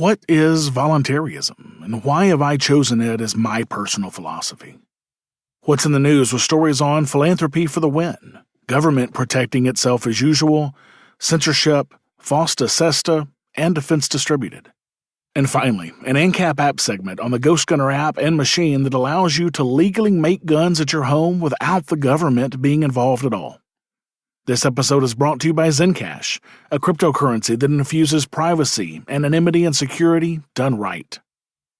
What is voluntarism, and why have I chosen it as my personal philosophy? What's in the news with stories on philanthropy for the win, government protecting itself as usual, censorship, FOSTA, SESTA, and defense distributed. And finally, an Ancap App segment on the Ghost Gunner app and machine that allows you to legally make guns at your home without the government being involved at all. This episode is brought to you by ZenCash, a cryptocurrency that infuses privacy, anonymity, and security done right.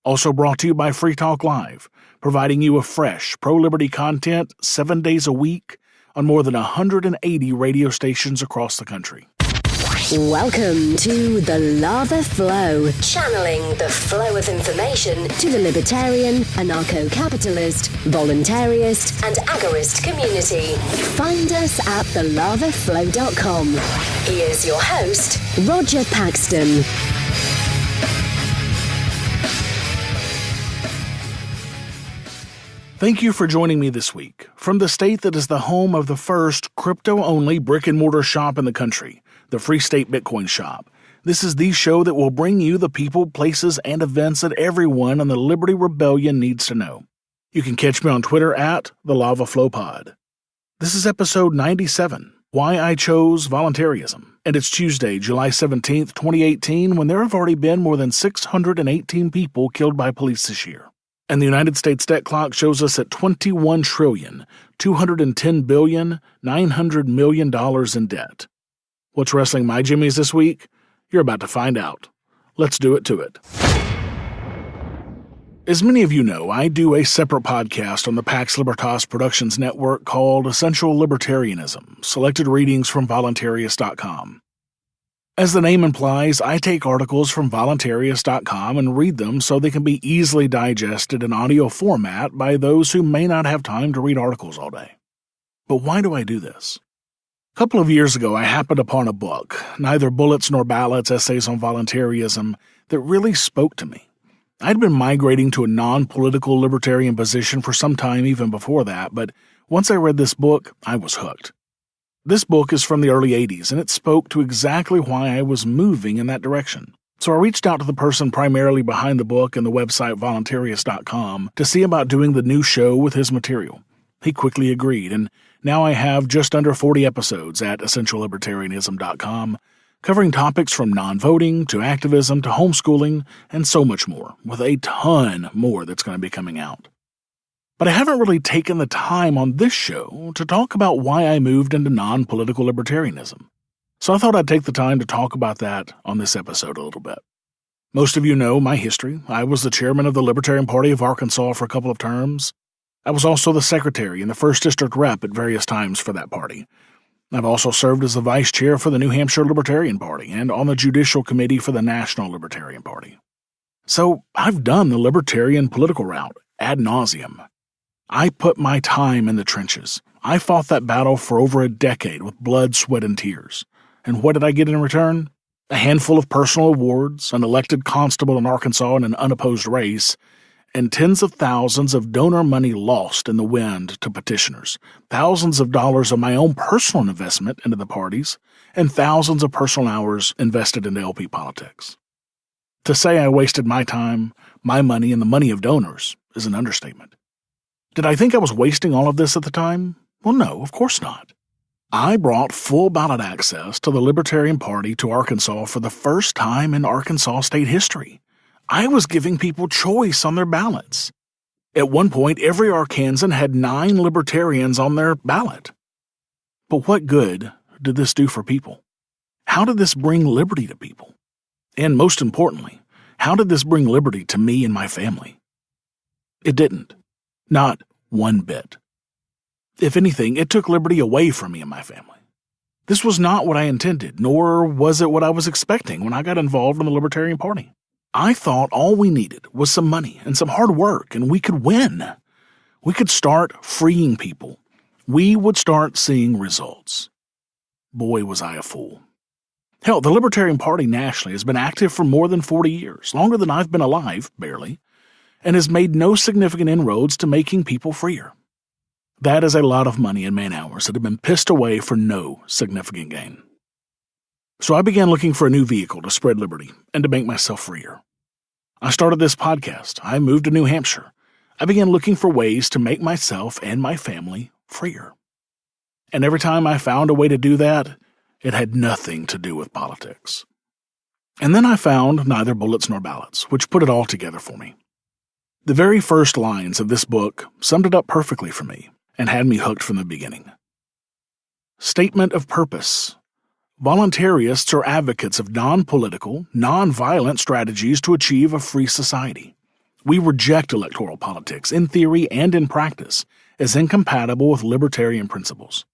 Also brought to you by Free Talk Live, providing you with fresh, pro-liberty content 7 days a week on more than 180 radio stations across the country. Welcome to The Lava Flow, channeling the flow of information to the libertarian, anarcho-capitalist, voluntarist, and agorist community. Find us at thelavaflow.com. Here's your host, Roger Paxton. Thank you for joining me this week from the state that is the home of the first crypto-only brick-and-mortar shop in the country, the Free State Bitcoin Shop. This is the show that will bring you the people, places, and events that everyone in the Liberty Rebellion needs to know. You can catch me on Twitter at The Lava Flow Pod. This is episode 97, Why I Chose Voluntaryism, and it's Tuesday, July 17th, 2018, when there have already been more than 618 people killed by police this year. And the United States debt clock shows us at $21,210,900 billion in debt. What's wrestling my jimmies this week? You're about to find out. Let's do it to it. As many of you know, I do a separate podcast on the Pax Libertas Productions Network called Essential Libertarianism, selected readings from Voluntarist.com. As the name implies, I take articles from Voluntarist.com and read them so they can be easily digested in audio format by those who may not have time to read articles all day. But why do I do this? A couple of years ago, I happened upon a book, Neither Bullets Nor Ballots, Essays on Voluntarism, that really spoke to me. I'd been migrating to a non-political libertarian position for some time even before that, but once I read this book, I was hooked. This book is from the early 80s, and it spoke to exactly why I was moving in that direction. So I reached out to the person primarily behind the book and the website voluntarist.com to see about doing the new show with his material. He quickly agreed, and now I have just under 40 episodes at essentiallibertarianism.com, covering topics from non-voting to activism to homeschooling and so much more, with a ton more that's going to be coming out. But I haven't really taken the time on this show to talk about why I moved into non-political libertarianism. So I thought I'd take the time to talk about that on this episode a little bit. Most of you know my history. I was the chairman of the Libertarian Party of Arkansas for a couple of terms. I was also the secretary and the 1st District rep at various times for that party. I've also served as the vice chair for the New Hampshire Libertarian Party and on the judicial committee for the National Libertarian Party. So I've done the libertarian political route ad nauseum. I put my time in the trenches. I fought that battle for over a decade with blood, sweat, and tears. And what did I get in return? A handful of personal awards, an elected constable in Arkansas in an unopposed race, and tens of thousands of donor money lost in the wind to petitioners, thousands of dollars of my own personal investment into the parties, and thousands of personal hours invested into LP politics. To say I wasted my time, my money, and the money of donors is an understatement. Did I think I was wasting all of this at the time? Well, no, of course not. I brought full ballot access to the Libertarian Party to Arkansas for the first time in Arkansas state history. I was giving people choice on their ballots. At one point, every Arkansan had 9 libertarians on their ballot. But what good did this do for people? How did this bring liberty to people? And most importantly, how did this bring liberty to me and my family? It didn't. Not one bit. If anything, it took liberty away from me and my family. This was not what I intended, nor was it what I was expecting when I got involved in the Libertarian Party. I thought all we needed was some money and some hard work, and we could win. We could start freeing people. We would start seeing results. Boy, was I a fool. Hell, the Libertarian Party nationally has been active for more than 40 years, longer than I've been alive, barely, and has made no significant inroads to making people freer. That is a lot of money and man-hours that have been pissed away for no significant gain. So I began looking for a new vehicle to spread liberty and to make myself freer. I started this podcast. I moved to New Hampshire. I began looking for ways to make myself and my family freer. And every time I found a way to do that, it had nothing to do with politics. And then I found Neither Bullets Nor Ballots, which put it all together for me. The very first lines of this book summed it up perfectly for me and had me hooked from the beginning. Statement of purpose. Voluntarists are advocates of non-political, non-violent strategies to achieve a free society. We reject electoral politics in theory and in practice as incompatible with libertarian principles.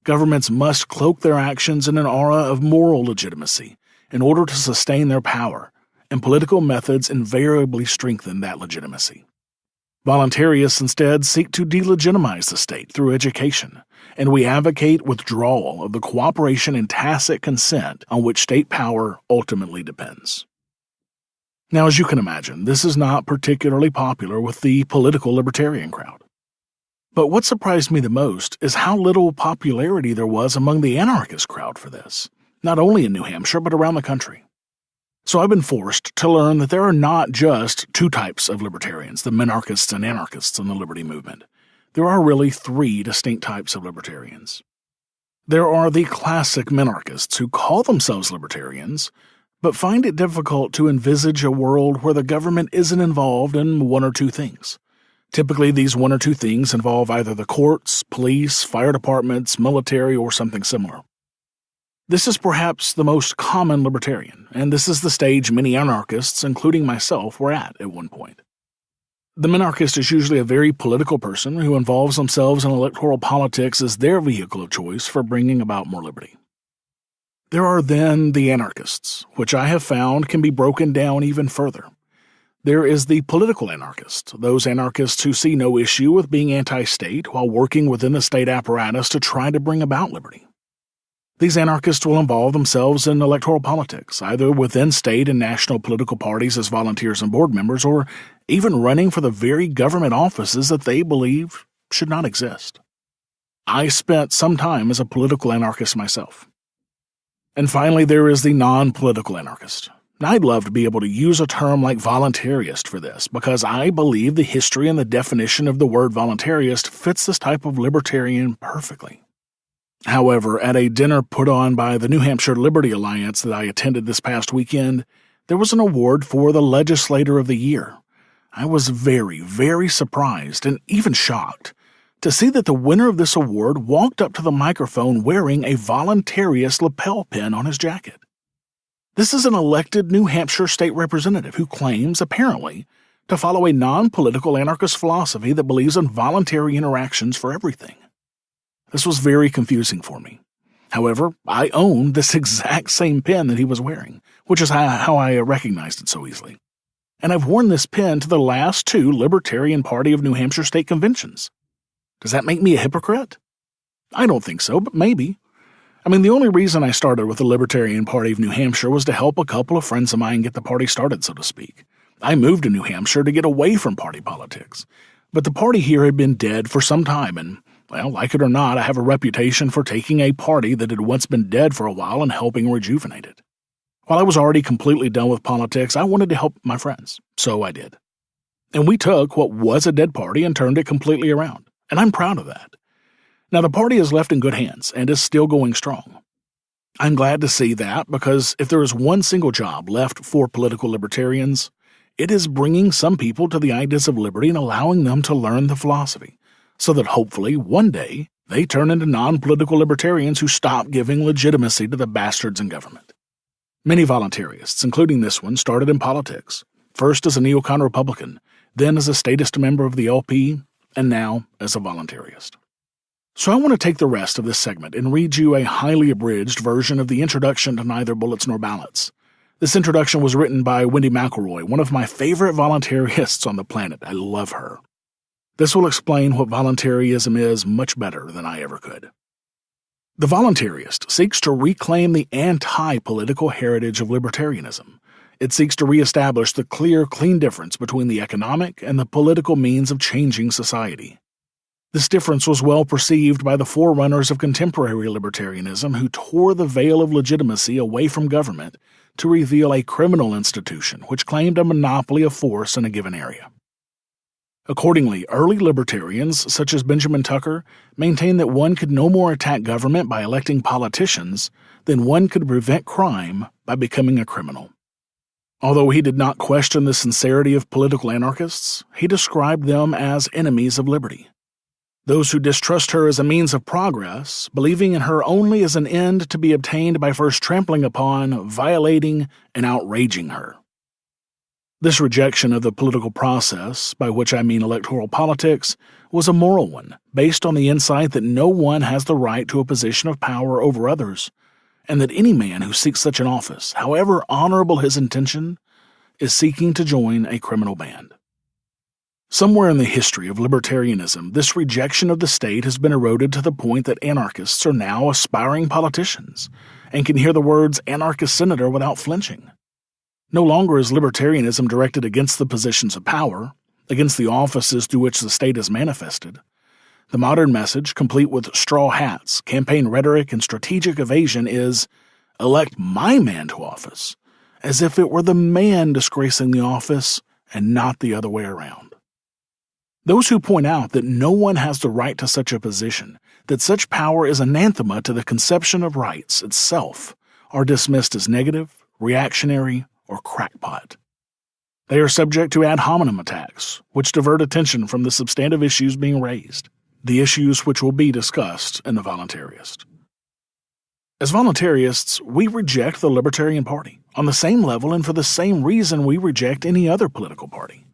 Governments must cloak their actions in an aura of moral legitimacy in order to sustain their power, and political methods invariably strengthen that legitimacy. Voluntarists instead seek to delegitimize the state through education, and we advocate withdrawal of the cooperation and tacit consent on which state power ultimately depends. Now, as you can imagine, this is not particularly popular with the political libertarian crowd. But what surprised me the most is how little popularity there was among the anarchist crowd for this, not only in New Hampshire but around the country. So I've been forced to learn that there are not just two types of libertarians, the minarchists and anarchists in the liberty movement. There are really three distinct types of libertarians. There are the classic minarchists who call themselves libertarians, but find it difficult to envisage a world where the government isn't involved in one or two things. Typically, these one or two things involve either the courts, police, fire departments, military, or something similar. This is perhaps the most common libertarian, and this is the stage many anarchists, including myself, were at one point. The minarchist is usually a very political person who involves themselves in electoral politics as their vehicle of choice for bringing about more liberty. There are then the anarchists, which I have found can be broken down even further. There is the political anarchist, those anarchists who see no issue with being anti-state while working within the state apparatus to try to bring about liberty. These anarchists will involve themselves in electoral politics, either within state and national political parties as volunteers and board members, or even running for the very government offices that they believe should not exist. I spent some time as a political anarchist myself. And finally, there is the non-political anarchist. I'd love to be able to use a term like voluntarist for this, because I believe the history and the definition of the word voluntarist fits this type of libertarian perfectly. However, at a dinner put on by the New Hampshire Liberty Alliance that I attended this past weekend, there was an award for the Legislator of the Year. I was very, very surprised and even shocked to see that the winner of this award walked up to the microphone wearing a voluntarist lapel pin on his jacket. This is an elected New Hampshire state representative who claims, apparently, to follow a non-political anarchist philosophy that believes in voluntary interactions for everything. This was very confusing for me. However, I own this exact same pin that he was wearing, which is how I recognized it so easily. And I've worn this pin to the last two Libertarian Party of New Hampshire state conventions. Does that make me a hypocrite? I don't think so, but maybe. The only reason I started with the Libertarian Party of New Hampshire was to help a couple of friends of mine get the party started, so to speak. I moved to New Hampshire to get away from party politics. But the party here had been dead for some time, and, well, like it or not, I have a reputation for taking a party that had once been dead for a while and helping rejuvenate it. While I was already completely done with politics, I wanted to help my friends, so I did. And we took what was a dead party and turned it completely around, and I'm proud of that. Now, the party is left in good hands and is still going strong. I'm glad to see that, because if there is one single job left for political libertarians, it is bringing some people to the ideas of liberty and allowing them to learn the philosophy, so that hopefully one day they turn into non-political libertarians who stop giving legitimacy to the bastards in government. Many voluntarists, including this one, started in politics, first as a neocon Republican, then as a statist member of the LP, and now as a voluntarist. So I want to take the rest of this segment and read you a highly abridged version of the introduction to Neither Bullets Nor Ballots. This introduction was written by Wendy McElroy, one of my favorite voluntarists on the planet. I love her. This will explain what voluntarism is much better than I ever could. The voluntarist seeks to reclaim the anti-political heritage of libertarianism. It seeks to reestablish the clear, clean difference between the economic and the political means of changing society. This difference was well perceived by the forerunners of contemporary libertarianism, who tore the veil of legitimacy away from government to reveal a criminal institution which claimed a monopoly of force in a given area. Accordingly, early libertarians, such as Benjamin Tucker, maintained that one could no more attack government by electing politicians than one could prevent crime by becoming a criminal. Although he did not question the sincerity of political anarchists, he described them as enemies of liberty. Those who distrust her as a means of progress, believing in her only as an end to be obtained by first trampling upon, violating, and outraging her. This rejection of the political process, by which I mean electoral politics, was a moral one, based on the insight that no one has the right to a position of power over others, and that any man who seeks such an office, however honorable his intention, is seeking to join a criminal band. Somewhere in the history of libertarianism, this rejection of the state has been eroded to the point that anarchists are now aspiring politicians and can hear the words anarchist senator without flinching. No longer is libertarianism directed against the positions of power, against the offices through which the state is manifested. The modern message, complete with straw hats, campaign rhetoric, and strategic evasion, is, elect my man to office, as if it were the man disgracing the office and not the other way around. Those who point out that no one has the right to such a position, that such power is anathema to the conception of rights itself, are dismissed as negative, reactionary, or crackpot. They are subject to ad hominem attacks, which divert attention from the substantive issues being raised, the issues which will be discussed in the Voluntarist. As voluntarists, we reject the Libertarian Party on the same level and for the same reason we reject any other political party.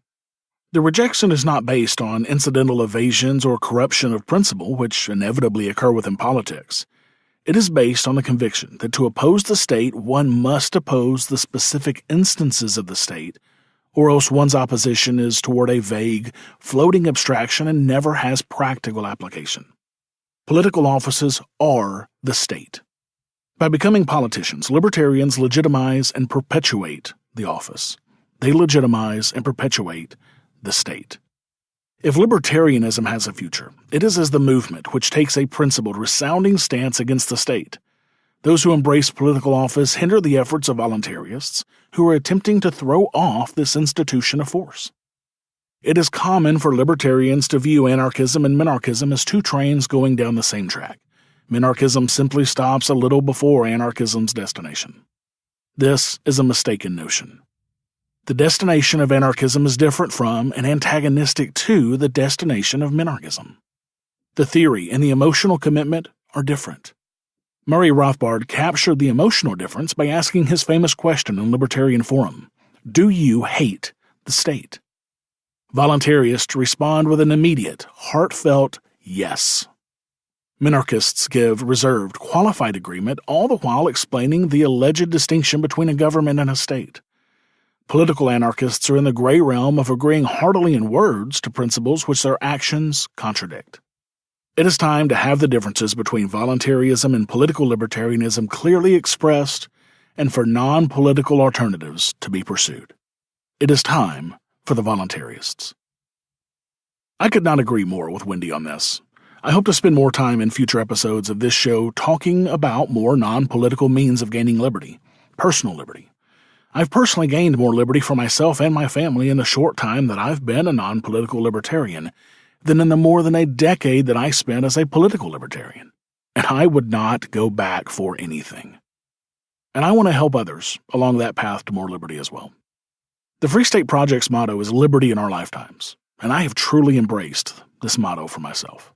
The rejection is not based on incidental evasions or corruption of principle, which inevitably occur within politics. It is based on the conviction that to oppose the state, one must oppose the specific instances of the state, or else one's opposition is toward a vague, floating abstraction and never has practical application. Political offices are the state. By becoming politicians, libertarians legitimize and perpetuate the office. They legitimize and perpetuate the state. If libertarianism has a future, it is as the movement which takes a principled, resounding stance against the state. Those who embrace political office hinder the efforts of voluntarists who are attempting to throw off this institution of force. It is common for libertarians to view anarchism and minarchism as two trains going down the same track. Minarchism simply stops a little before anarchism's destination. This is a mistaken notion. The destination of anarchism is different from and antagonistic to the destination of minarchism. The theory and the emotional commitment are different. Murray Rothbard captured the emotional difference by asking his famous question in Libertarian Forum, "Do you hate the state?" Voluntarists respond with an immediate, heartfelt yes. Minarchists give reserved, qualified agreement, all the while explaining the alleged distinction between a government and a state. Political anarchists are in the gray realm of agreeing heartily in words to principles which their actions contradict. It is time to have the differences between voluntarism and political libertarianism clearly expressed and for non-political alternatives to be pursued. It is time for the voluntarists. I could not agree more with Wendy on this. I hope to spend more time in future episodes of this show talking about more non-political means of gaining liberty, personal liberty. I've personally gained more liberty for myself and my family in the short time that I've been a non-political libertarian than in the more than a decade that I spent as a political libertarian, and I would not go back for anything. And I want to help others along that path to more liberty as well. The Free State Project's motto is liberty in our lifetimes, and I have truly embraced this motto for myself.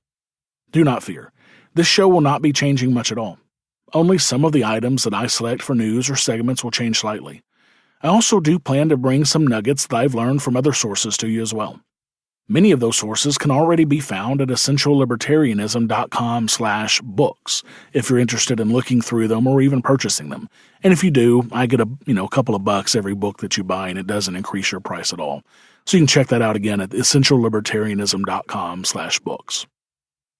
Do not fear. This show will not be changing much at all. Only some of the items that I select for news or segments will change slightly. I also do plan to bring some nuggets that I've learned from other sources to you as well. Many of those sources can already be found at essentiallibertarianism.com/books if you're interested in looking through them or even purchasing them. And if you do, I get a couple of bucks every book that you buy, and it doesn't increase your price at all. So you can check that out again at essentiallibertarianism.com/books.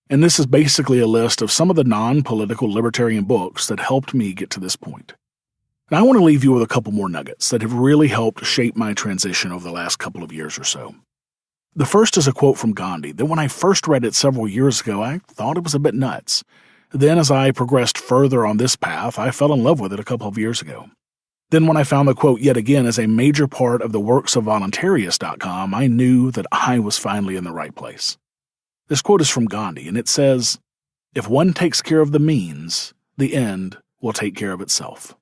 And this is basically a list of some of the non-political libertarian books that helped me get to this point. And I want to leave you with a couple more nuggets that have really helped shape my transition over the last couple of years or so. The first is a quote from Gandhi that when I first read it several years ago, I thought it was a bit nuts. Then as I progressed further on this path, I fell in love with it a couple of years ago. Then when I found the quote yet again as a major part of the works of Voluntaryist.com, I knew that I was finally in the right place. This quote is from Gandhi, and it says, "If one takes care of the means, the end will take care of itself."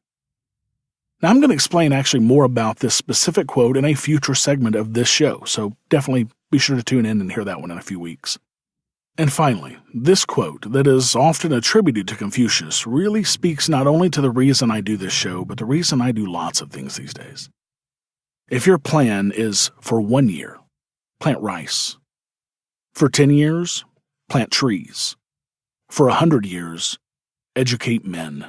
Now, I'm going to explain actually more about this specific quote in a future segment of this show, so definitely be sure to tune in and hear that one in a few weeks. And finally, this quote that is often attributed to Confucius really speaks not only to the reason I do this show, but the reason I do lots of things these days. If your plan is for 1 year, plant rice. For 10 years, plant trees. For 100 years, educate men.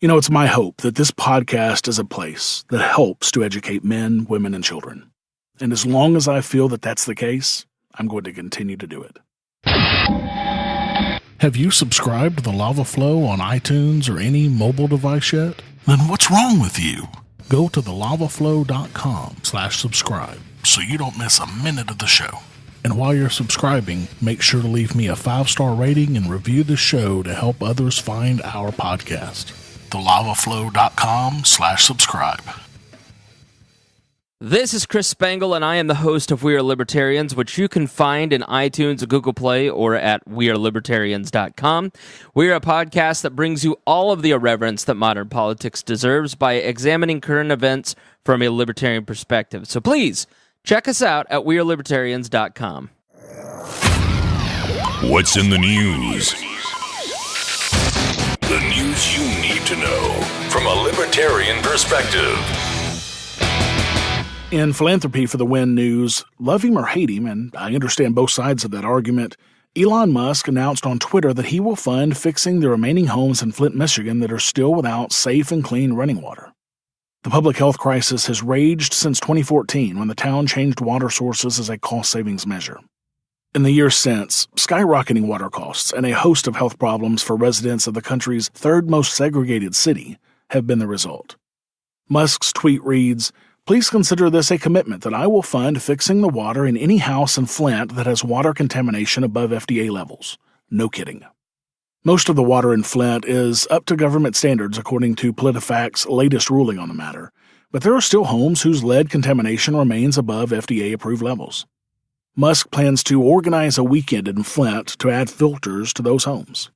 You know, it's my hope that this podcast is a place that helps to educate men, women, and children. And as long as I feel that that's the case, I'm going to continue to do it. Have you subscribed to the Lava Flow on iTunes or any mobile device yet? Then what's wrong with you? Go to thelavaflow.com/subscribe so you don't miss a minute of the show. And while you're subscribing, make sure to leave me a 5-star rating and review the show to help others find our podcast. thelavaflow.com/subscribe. This is Chris Spangle, and I am the host of We Are Libertarians, which you can find in iTunes, Google Play, or at wearelibertarians.com. We are a podcast that brings you all of the irreverence that modern politics deserves by examining current events from a libertarian perspective. So please, check us out at wearelibertarians.com. What's in the news? The news you need to know from a libertarian perspective. In Philanthropy for the Win news, love him or hate him, and I understand both sides of that argument, Elon Musk announced on Twitter that he will fund fixing the remaining homes in Flint, Michigan that are still without safe and clean running water. The public health crisis has raged since 2014 when the town changed water sources as a cost-savings measure. In the years since, skyrocketing water costs and a host of health problems for residents of the country's third most segregated city have been the result. Musk's tweet reads, "Please consider this a commitment that I will fund fixing the water in any house in Flint that has water contamination above FDA levels." No kidding. Most of the water in Flint is up to government standards according to PolitiFact's latest ruling on the matter, but there are still homes whose lead contamination remains above FDA-approved levels. Musk plans to organize a weekend in Flint to add filters to those homes.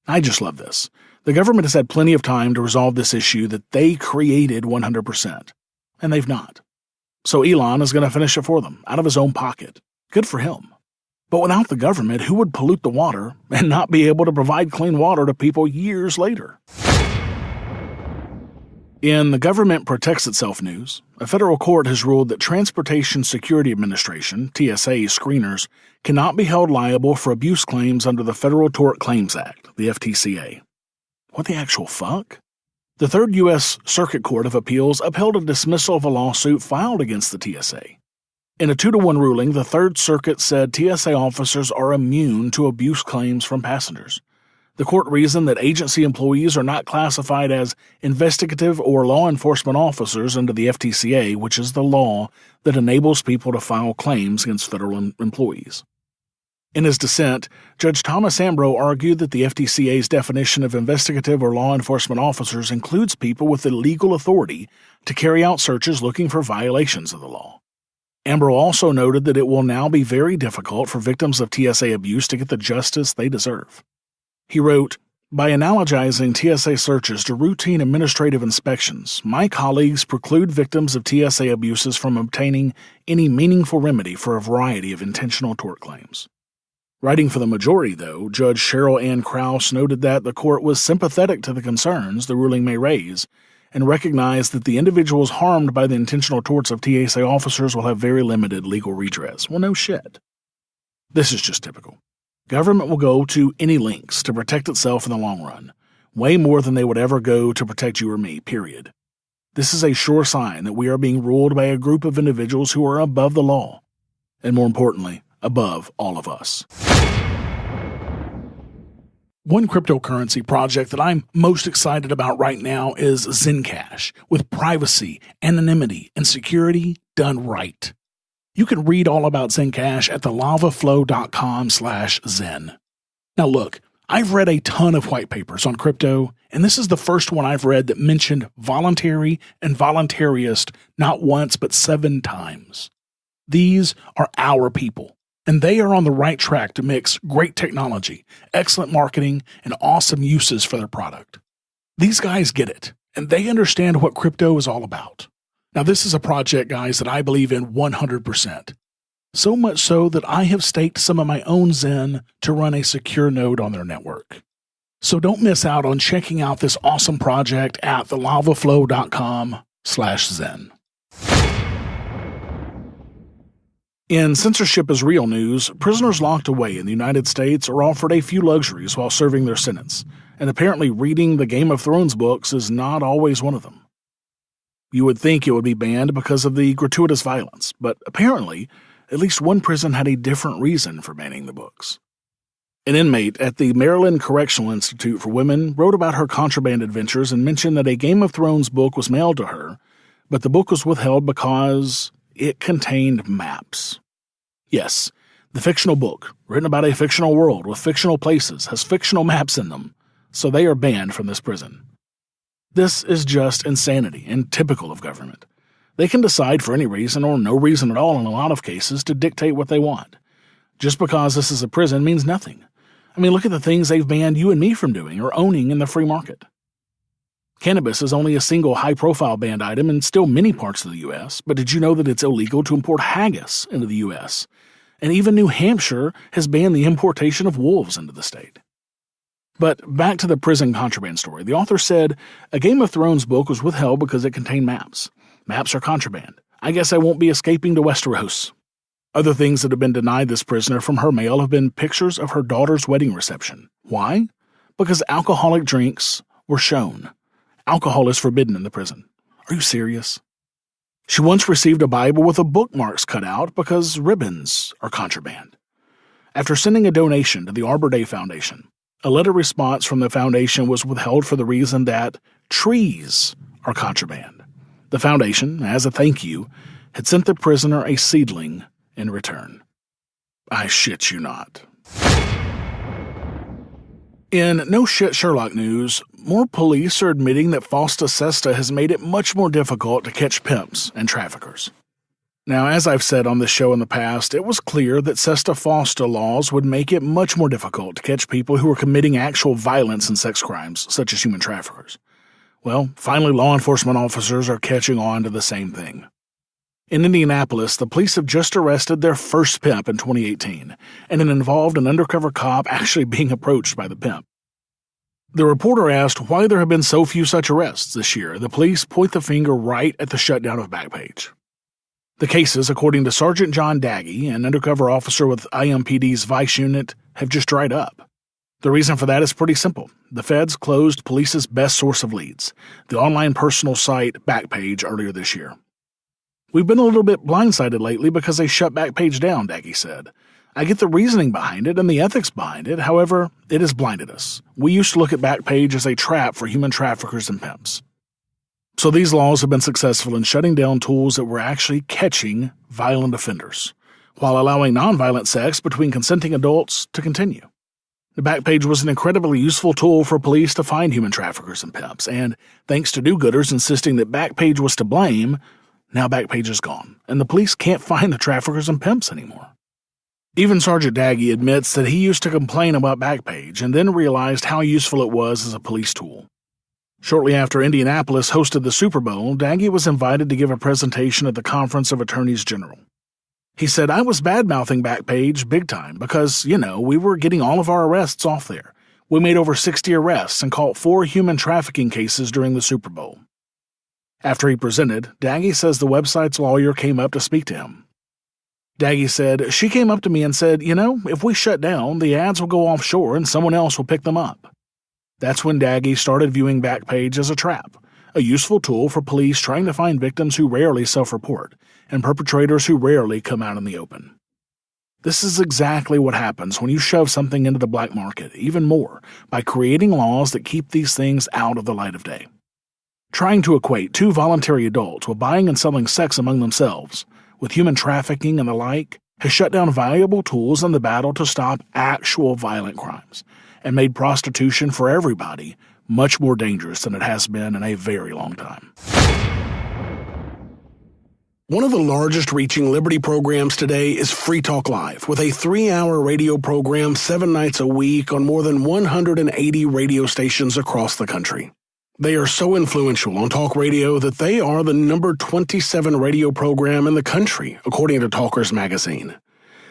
I just love this. The government has had plenty of time to resolve this issue that they created 100%. And they've not. So Elon is going to finish it for them, out of his own pocket. Good for him. But without the government, who would pollute the water and not be able to provide clean water to people years later? In the Government Protects Itself news, a federal court has ruled that Transportation Security Administration, TSA screeners, cannot be held liable for abuse claims under the Federal Tort Claims Act, the FTCA. What the actual fuck? The Third U.S. Circuit Court of Appeals upheld a dismissal of a lawsuit filed against the TSA. In a 2-1 ruling, the Third Circuit said TSA officers are immune to abuse claims from passengers. The court reasoned that agency employees are not classified as investigative or law enforcement officers under the FTCA, which is the law that enables people to file claims against federal employees. In his dissent, Judge Thomas Ambrose argued that the FTCA's definition of investigative or law enforcement officers includes people with the legal authority to carry out searches looking for violations of the law. Ambrose also noted that it will now be very difficult for victims of TSA abuse to get the justice they deserve. He wrote, "By analogizing TSA searches to routine administrative inspections, my colleagues preclude victims of TSA abuses from obtaining any meaningful remedy for a variety of intentional tort claims." Writing for the majority, though, Judge Cheryl Ann Krause noted that the court was sympathetic to the concerns the ruling may raise and recognized that the individuals harmed by the intentional torts of TSA officers will have very limited legal redress. Well, no shit. This is just typical. Government will go to any lengths to protect itself in the long run, way more than they would ever go to protect you or me, period. This is a sure sign that we are being ruled by a group of individuals who are above the law, and more importantly, above all of us. One cryptocurrency project that I'm most excited about right now is ZenCash, with privacy, anonymity, and security done right. You can read all about ZenCash at thelavaflow.com/zen. Now look, I've read a ton of white papers on crypto, And this is the first one I've read that mentioned voluntary and voluntarist not once but 7 times. These are our people, and they are on the right track to mix great technology, excellent marketing, and awesome uses for their product. These guys get it, and they understand what crypto is all about. Now, this is a project, guys, that I believe in 100%. So much so that I have staked some of my own Zen to run a secure node on their network. So don't miss out on checking out this awesome project at thelavaflow.com/Zen. In Censorship is Real news, prisoners locked away in the United States are offered a few luxuries while serving their sentence, and apparently reading the Game of Thrones books is not always one of them. You would think it would be banned because of the gratuitous violence, but apparently, at least one prison had a different reason for banning the books. An inmate at the Maryland Correctional Institute for Women wrote about her contraband adventures and mentioned that a Game of Thrones book was mailed to her, but the book was withheld because it contained maps. Yes, the fictional book, written about a fictional world with fictional places, has fictional maps in them, so they are banned from this prison. This is just insanity and typical of government. They can decide for any reason or no reason at all in a lot of cases to dictate what they want. Just because this is a prison means nothing. I mean, look at the things they've banned you and me from doing or owning in the free market. Cannabis is only a single high-profile banned item in still many parts of the U.S., but did you know that it's illegal to import haggis into the U.S.? And even New Hampshire has banned the importation of wolves into the state. But back to the prison contraband story. The author said, a Game of Thrones book was withheld because it contained maps. Maps are contraband. I guess I won't be escaping to Westeros. Other things that have been denied this prisoner from her mail have been pictures of her daughter's wedding reception. Why? Because alcoholic drinks were shown. Alcohol is forbidden in the prison. Are you serious? She once received a Bible with the bookmarks cut out because ribbons are contraband. After sending a donation to the Arbor Day Foundation, a letter response from the foundation was withheld for the reason that trees are contraband. The foundation, as a thank you, had sent the prisoner a seedling in return. I shit you not. In No Shit Sherlock news, more police are admitting that FOSTA SESTA has made it much more difficult to catch pimps and traffickers. Now, as I've said on this show in the past, it was clear that SESTA FOSTA laws would make it much more difficult to catch people who are committing actual violence and sex crimes, such as human traffickers. Well, finally law enforcement officers are catching on to the same thing. In Indianapolis, the police have just arrested their first pimp in 2018, and it involved an undercover cop actually being approached by the pimp. The reporter asked why there have been so few such arrests this year. The police point the finger right at the shutdown of Backpage. The cases, according to Sergeant John Daggy, an undercover officer with IMPD's Vice Unit, have just dried up. The reason for that is pretty simple. The feds closed police's best source of leads, the online personal site Backpage, earlier this year. We've been a little bit blindsided lately because they shut Backpage down, Daggy said. I get the reasoning behind it and the ethics behind it, however, it has blinded us. We used to look at Backpage as a trap for human traffickers and pimps. So these laws have been successful in shutting down tools that were actually catching violent offenders, while allowing nonviolent sex between consenting adults to continue. The Backpage was an incredibly useful tool for police to find human traffickers and pimps, and thanks to do-gooders insisting that Backpage was to blame, now Backpage is gone, and the police can't find the traffickers and pimps anymore. Even Sergeant Daggy admits that he used to complain about Backpage and then realized how useful it was as a police tool. Shortly after Indianapolis hosted the Super Bowl, Daggy was invited to give a presentation at the Conference of Attorneys General. He said, I was bad-mouthing Backpage big time because, we were getting all of our arrests off there. We made over 60 arrests and caught 4 human trafficking cases during the Super Bowl. After he presented, Daggy says the website's lawyer came up to speak to him. Daggy said, she came up to me and said, if we shut down, the ads will go offshore and someone else will pick them up. That's when Daggy started viewing Backpage as a trap, a useful tool for police trying to find victims who rarely self-report and perpetrators who rarely come out in the open. This is exactly what happens when you shove something into the black market, even more, by creating laws that keep these things out of the light of day. Trying to equate 2 voluntary adults with buying and selling sex among themselves with human trafficking and the like has shut down valuable tools in the battle to stop actual violent crimes and made prostitution for everybody much more dangerous than it has been in a very long time. One of the largest reaching liberty programs today is Free Talk Live, with a 3-hour radio program 7 nights a week on more than 180 radio stations across the country. They are so influential on talk radio that they are the number 27 radio program in the country, according to Talkers Magazine.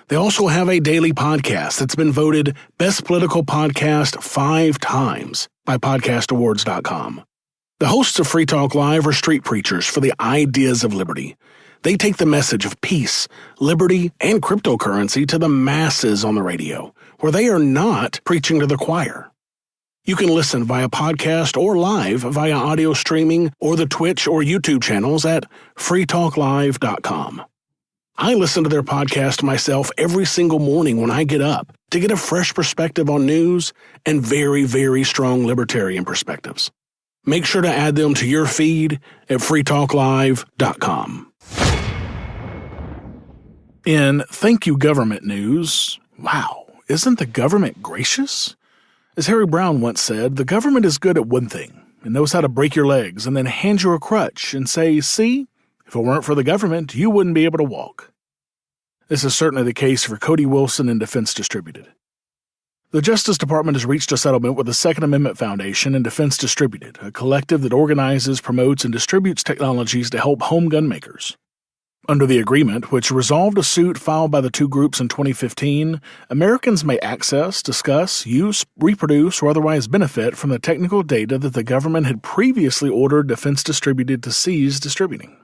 They also have a daily podcast that's been voted Best Political Podcast 5 times by podcastawards.com. The hosts of Free Talk Live are street preachers for the ideas of liberty. They take the message of peace, liberty, and cryptocurrency to the masses on the radio, where they are not preaching to the choir. You can listen via podcast or live via audio streaming or the Twitch or YouTube channels at freetalklive.com. I listen to their podcast myself every single morning when I get up to get a fresh perspective on news and very, very strong libertarian perspectives. Make sure to add them to your feed at freetalklive.com. In Thank You Government news, wow, isn't the government gracious? As Harry Brown once said, the government is good at one thing and knows how to break your legs and then hand you a crutch and say, see, if it weren't for the government, you wouldn't be able to walk. This is certainly the case for Cody Wilson and Defense Distributed. The Justice Department has reached a settlement with the Second Amendment Foundation and Defense Distributed, a collective that organizes, promotes, and distributes technologies to help home gun makers. Under the agreement, which resolved a suit filed by the two groups in 2015, Americans may access, discuss, use, reproduce, or otherwise benefit from the technical data that the government had previously ordered Defense Distributed to cease distributing.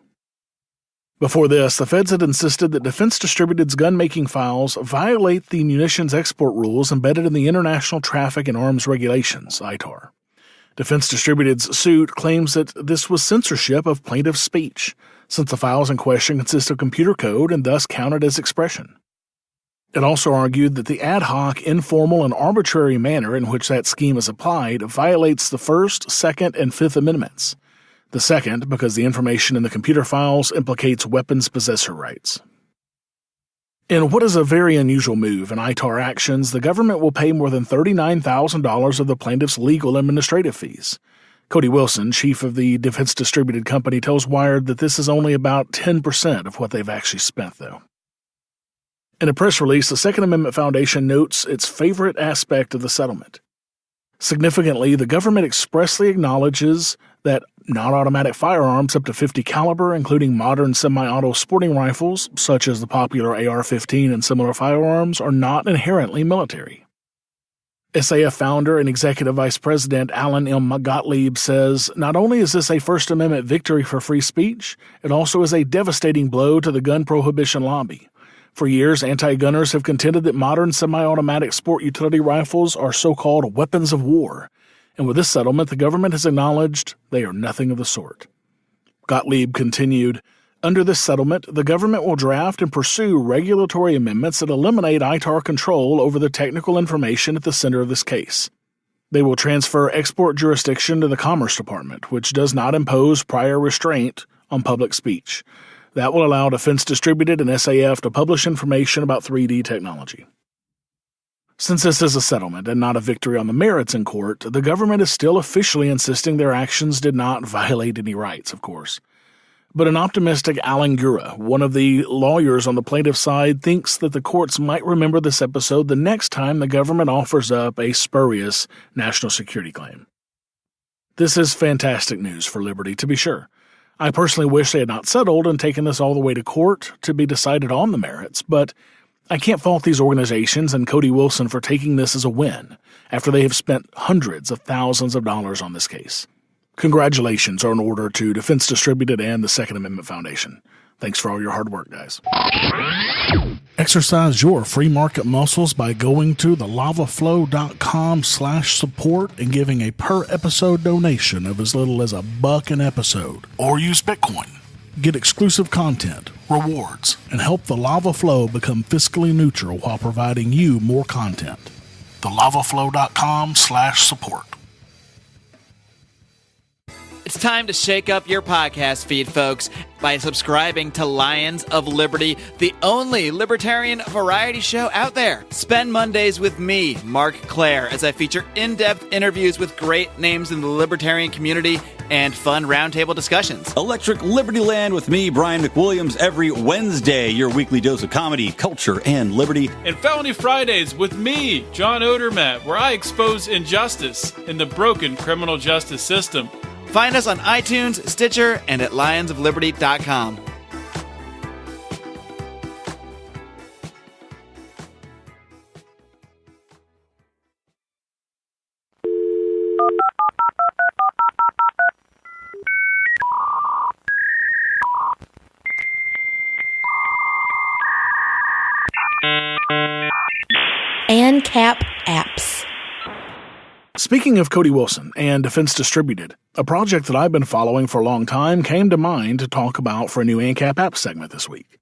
Before this, the feds had insisted that Defense Distributed's gun-making files violate the munitions export rules embedded in the International Traffic in Arms Regulations, ITAR. Defense Distributed's suit claims that this was censorship of plaintiff's speech, since the files in question consist of computer code and thus counted as expression. It also argued that the ad hoc, informal, and arbitrary manner in which that scheme is applied violates the First, Second, and Fifth Amendments. The second, because the information in the computer files implicates weapons possessor rights. In what is a very unusual move in ITAR actions, the government will pay more than $39,000 of the plaintiff's legal administrative fees. Cody Wilson, chief of the Defense Distributed Company, tells Wired that this is only about 10% of what they've actually spent, though. In a press release, the Second Amendment Foundation notes its favorite aspect of the settlement. Significantly, the government expressly acknowledges that non-automatic firearms up to .50 caliber, including modern semi-auto sporting rifles, such as the popular AR-15 and similar firearms, are not inherently military. SAF founder and executive vice president Alan M. Gottlieb says, not only is this a First Amendment victory for free speech, it also is a devastating blow to the gun prohibition lobby. For years, anti-gunners have contended that modern semi-automatic sport utility rifles are so-called weapons of war, and with this settlement, the government has acknowledged they are nothing of the sort. Gottlieb continued, under this settlement, the government will draft and pursue regulatory amendments that eliminate ITAR control over the technical information at the center of this case. They will transfer export jurisdiction to the Commerce Department, which does not impose prior restraint on public speech. That will allow Defense Distributed and SAF to publish information about 3D technology. Since this is a settlement and not a victory on the merits in court, the government is still officially insisting their actions did not violate any rights, of course. But an optimistic Alan Gura, one of the lawyers on the plaintiff's side, thinks that the courts might remember this episode the next time the government offers up a spurious national security claim. This is fantastic news for liberty, to be sure. I personally wish they had not settled and taken this all the way to court to be decided on the merits, but I can't fault these organizations and Cody Wilson for taking this as a win after they have spent hundreds of thousands of dollars on this case. Congratulations are in order to Defense Distributed and the Second Amendment Foundation. Thanks for all your hard work, guys. Exercise your free market muscles by going to thelavaflow.com/support and giving a per episode donation of as little as $1 an episode. Or use Bitcoin. Get exclusive content, rewards, and help the Lava Flow become fiscally neutral while providing you more content. thelavaflow.com/support. It's time to shake up your podcast feed, folks, by subscribing to Lions of Liberty, the only libertarian variety show out there. Spend Mondays with me, Mark Claire, as I feature in-depth interviews with great names in the libertarian community and fun roundtable discussions. Electric Liberty Land with me, Brian McWilliams, every Wednesday, your weekly dose of comedy, culture, and liberty. And Felony Fridays with me, John Odermatt, where I expose injustice in the broken criminal justice system. Find us on iTunes, Stitcher, and at lionsofliberty.com. Ancap Apps. Speaking of Cody Wilson and Defense Distributed, a project that I've been following for a long time came to mind to talk about for a new Ancap App segment this week.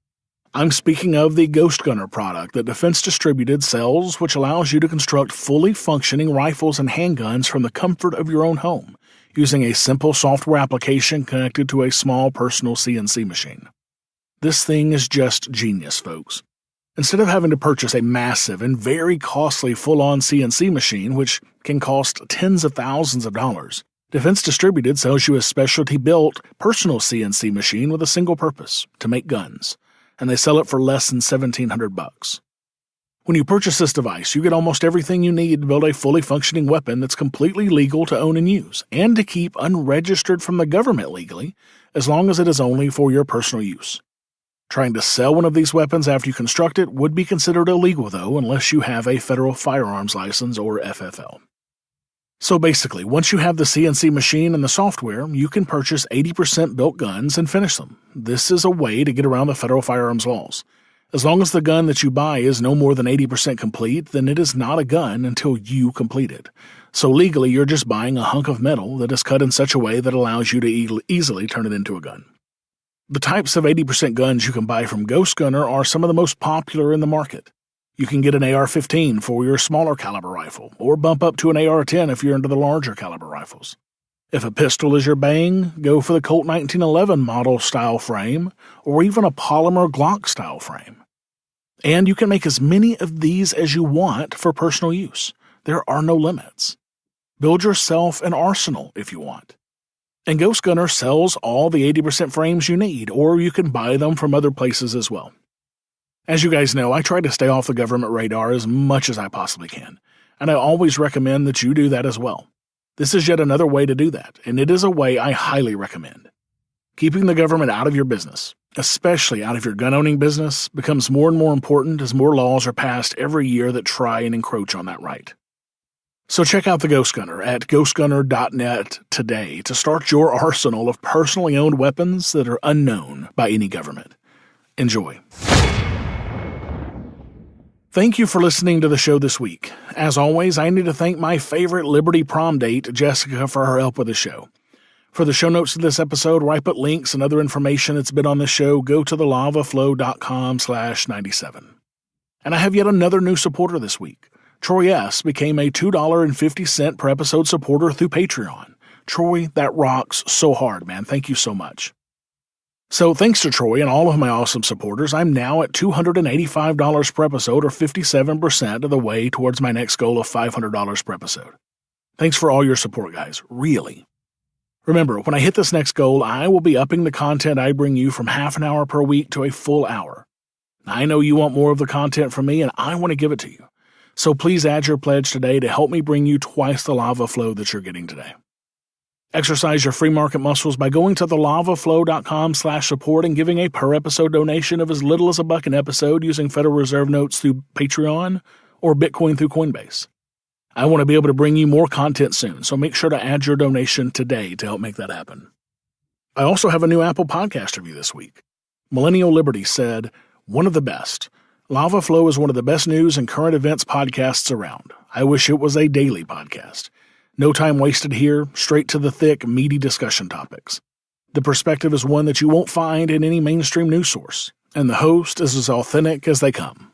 I'm speaking of the Ghost Gunner product that Defense Distributed sells, which allows you to construct fully functioning rifles and handguns from the comfort of your own home, using a simple software application connected to a small personal CNC machine. This thing is just genius, folks. Instead of having to purchase a massive and very costly full-on CNC machine, which can cost tens of thousands of dollars, Defense Distributed sells you a specialty-built personal CNC machine with a single purpose, to make guns, and they sell it for less than $1,700. When you purchase this device, you get almost everything you need to build a fully functioning weapon that's completely legal to own and use, and to keep unregistered from the government legally, as long as it is only for your personal use. Trying to sell one of these weapons after you construct it would be considered illegal, though, unless you have a federal firearms license or FFL. So basically, once you have the CNC machine and the software, you can purchase 80% built guns and finish them. This is a way to get around the federal firearms laws. As long as the gun that you buy is no more than 80% complete, then it is not a gun until you complete it. So legally, you're just buying a hunk of metal that is cut in such a way that allows you to easily turn it into a gun. The types of 80% guns you can buy from Ghost Gunner are some of the most popular in the market. You can get an AR-15 for your smaller caliber rifle, or bump up to an AR-10 if you're into the larger caliber rifles. If a pistol is your bang, go for the Colt 1911 model style frame, or even a polymer Glock style frame. And you can make as many of these as you want for personal use. There are no limits. Build yourself an arsenal if you want. And Ghost Gunner sells all the 80% frames you need, or you can buy them from other places as well. As you guys know, I try to stay off the government radar as much as I possibly can, and I always recommend that you do that as well. This is yet another way to do that, and it is a way I highly recommend. Keeping the government out of your business, especially out of your gun-owning business, becomes more and more important as more laws are passed every year that try and encroach on that right. So check out the Ghost Gunner at ghostgunner.net today to start your arsenal of personally owned weapons that are unknown by any government. Enjoy. Thank you for listening to the show this week. As always, I need to thank my favorite Liberty prom date, Jessica, for her help with the show. For the show notes of this episode, where I put links and other information that's been on the show, go to thelavaflow.com/97. And I have yet another new supporter this week. Troy S. became a $2.50 per episode supporter through Patreon. Troy, that rocks so hard, man. Thank you so much. So thanks to Troy and all of my awesome supporters, I'm now at $285 per episode, or 57% of the way towards my next goal of $500 per episode. Thanks for all your support, guys. Really. Remember, when I hit this next goal, I will be upping the content I bring you from half an hour per week to a full hour. I know you want more of the content from me, and I want to give it to you. So please add your pledge today to help me bring you twice the lava flow that you're getting today. Exercise your free market muscles by going to thelavaflow.com/support and giving a per episode donation of as little as $1 an episode using Federal Reserve notes through Patreon or Bitcoin through Coinbase. I want to be able to bring you more content soon, so make sure to add your donation today to help make that happen. I also have a new Apple podcast review this week. Millennial Liberty said, "One of the best. Lava Flow is one of the best news and current events podcasts around. I wish it was a daily podcast. No time wasted here, straight to the thick, meaty discussion topics. The perspective is one that you won't find in any mainstream news source, and the host is as authentic as they come."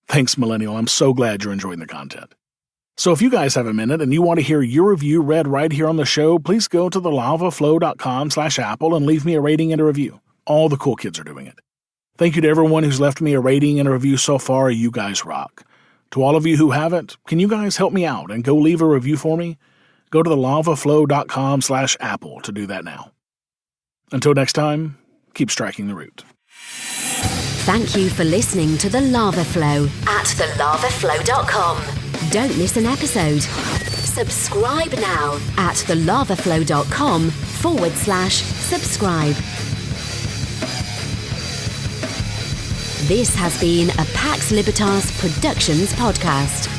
Thanks, Millennial. I'm so glad you're enjoying the content. So if you guys have a minute and you want to hear your review read right here on the show, please go to thelavaflow.com/Apple and leave me a rating and a review. All the cool kids are doing it. Thank you to everyone who's left me a rating and a review so far. You guys rock. To all of you who haven't, can you guys help me out and go leave a review for me? Go to thelavaflow.com/Apple to do that now. Until next time, keep striking the root. Thank you for listening to The Lava Flow at thelavaflow.com. Don't miss an episode. Subscribe now at thelavaflow.com/subscribe. This has been a Pax Libertas Productions podcast.